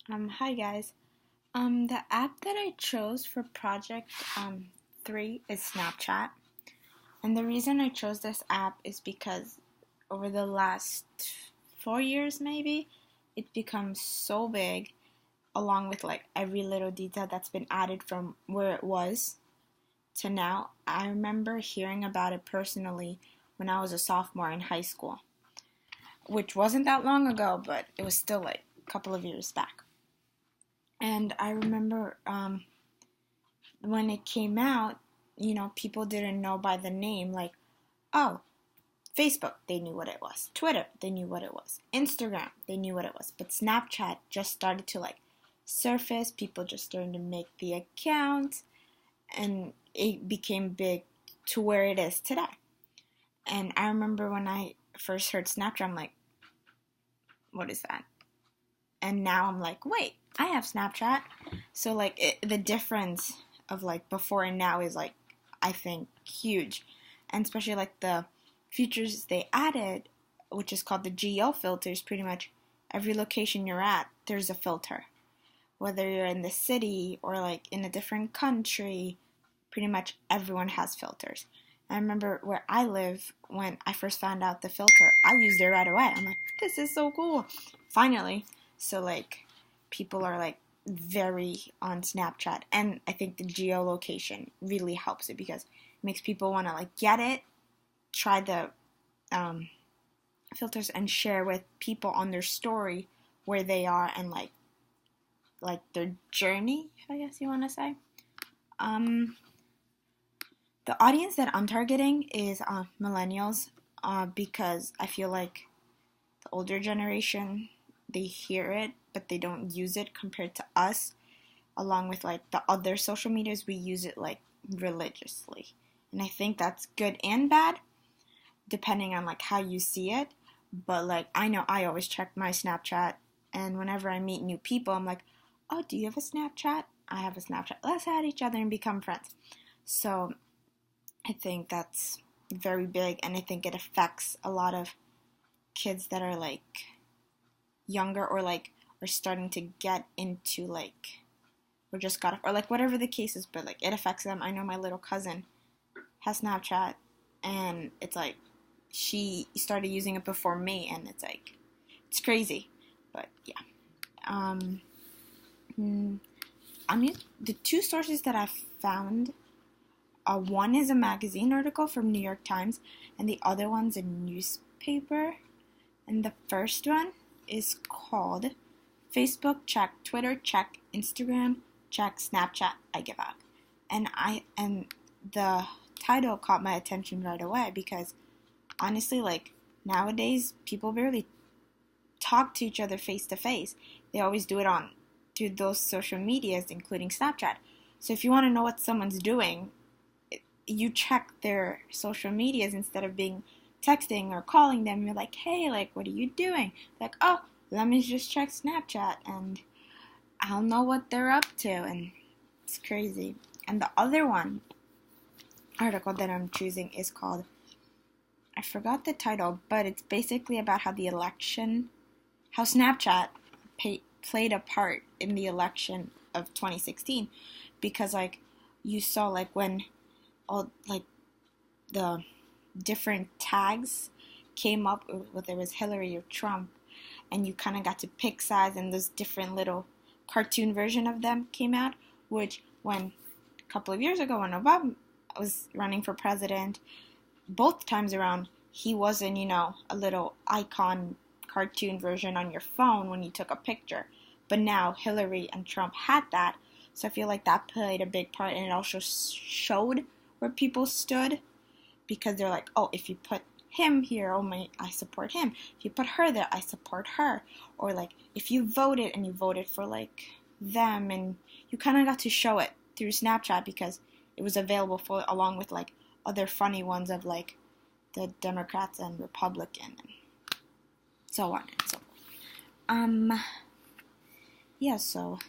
Hi guys. The app that I chose for Project 3 is Snapchat. And the reason I chose this app is because over the last 4 years maybe, it's become so big along with like every little detail that's been added from where it was to now. I remember hearing about it personally when I was a sophomore in high school, which wasn't that long ago, but it was still like a couple of years back. And I remember when it came out, people didn't know by the name. Like, oh, Facebook, they knew what it was. Twitter, they knew what it was. Instagram, they knew what it was. But Snapchat just started to like surface. People just started to make the account, and it became big to where it is today. And I remember when I first heard Snapchat, I'm like, what is that? And now I'm like, wait, I have Snapchat. So like the difference of like before and now is like, I think, huge. And especially like the features they added, which is called the geo filters. Pretty much every location you're at, there's a filter. Whether you're in the city or like in a different country, pretty much everyone has filters. I remember where I live, when I first found out the filter, I used it right away. I'm like, this is so cool. Finally. So like people are like very on Snapchat, and I think the geolocation really helps it because it makes people want to like get it, try the filters, and share with people on their story where they are and like their journey, I guess you want to say. The audience that I'm targeting is millennials, because I feel like the older generation, they hear it but they don't use it compared to us. Along with like the other social medias, we use it like religiously, and I think that's good and bad depending on like how you see it. But like I know I always check my Snapchat, and whenever I meet new people, I'm like, oh, do you have a Snapchat? I have a Snapchat. Let's add each other and become friends. So I think that's very big, and I think it affects a lot of kids that are like younger or like are starting to get into like, or just got, or like whatever the case is, but like it affects them. I know my little cousin has Snapchat, and it's like she started using it before me, and it's like it's crazy. But yeah, the two sources that I've found, one is a magazine article from New York Times, and the other one's a newspaper. And the first one is called Facebook check, Twitter check, Instagram check, Snapchat I give up. And the title caught my attention right away because honestly, like nowadays people barely talk to each other face to face. They always do it through those social medias, including Snapchat. So if you want to know what someone's doing, you check their social medias instead of being texting or calling them. You're like, hey, like, what are you doing? Like, oh, let me just check Snapchat and I'll know what they're up to. And it's crazy. And the other article that I'm choosing is called, I forgot the title, but it's basically about how how Snapchat played a part in the election of 2016. Because like you saw like when all like the different tags came up, whether it was Hillary or Trump, and you kind of got to pick sides, and those different little cartoon version of them came out, which when a couple of years ago when Obama was running for president, both times around, he wasn't, a little icon cartoon version on your phone when you took a picture. But now Hillary and Trump had that, so I feel like that played a big part, and it also showed where people stood, because they're like, oh, if you put him here, I support him. If you put her there, I support her. Or like, if you voted and you voted for like them, and you kind of got to show it through Snapchat because it was available for, along with like other funny ones of like the Democrats and Republican and so on and so forth. Yeah, so